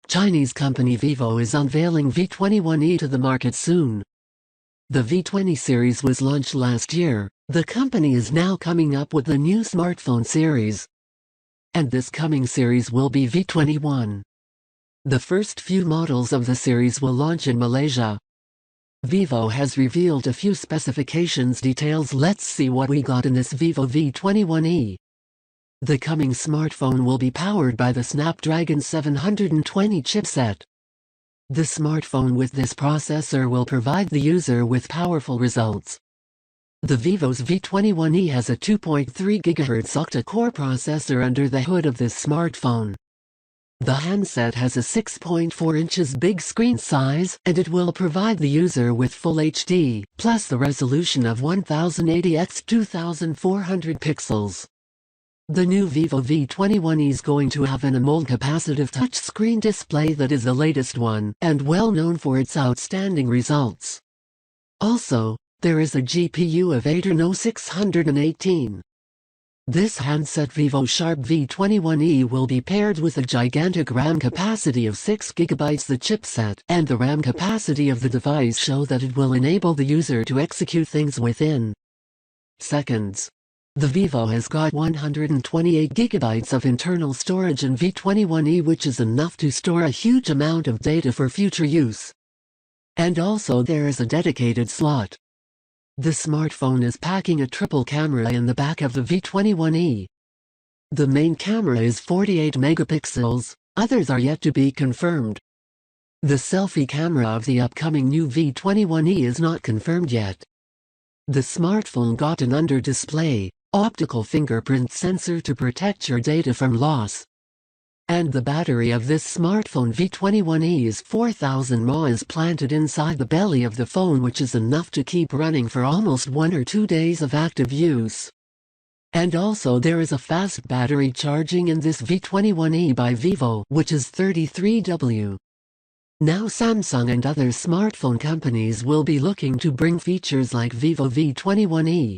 Chinese company Vivo is unveiling V21e to the market soon. The V20 series was launched last year. The company is now coming up with a new smartphone series. And this coming series will be V21. The first few models of the series will launch in Malaysia. Vivo has revealed a few specifications details. Let's see what we got in this Vivo V21e. The coming smartphone will be powered by the Snapdragon 720 chipset. The smartphone with this processor will provide the user with powerful results. The Vivo's V21e has a 2.3 GHz Octa-Core processor under the hood of this smartphone. The handset has a 6.4 inches big screen size, and it will provide the user with Full HD, plus the resolution of 1080 x 2400 pixels. The new Vivo V21e is going to have an AMOLED Capacitive Touchscreen display that is the latest one, and well known for its outstanding results. Also, there is a GPU of Adreno 618. This handset Vivo Sharp V21e will be paired with a gigantic RAM capacity of 6 GB. The chipset and the RAM capacity of the device show that it will enable the user to execute things within seconds. The Vivo has got 128 GB of internal storage in V21e, which is enough to store a huge amount of data for future use. And also there is a dedicated slot. The smartphone is packing a triple camera in the back of the V21e. The main camera is 48 megapixels, others are yet to be confirmed. The selfie camera of the upcoming new V21e is not confirmed yet. The smartphone got an under-display, optical fingerprint sensor to protect your data from loss. And the battery of this smartphone V21e is 4000 mAh planted inside the belly of the phone, which is enough to keep running for almost 1 or 2 days of active use. And also there is a fast battery charging in this V21e by Vivo, which is 33W. Now Samsung and other smartphone companies will be looking to bring features like Vivo V21e.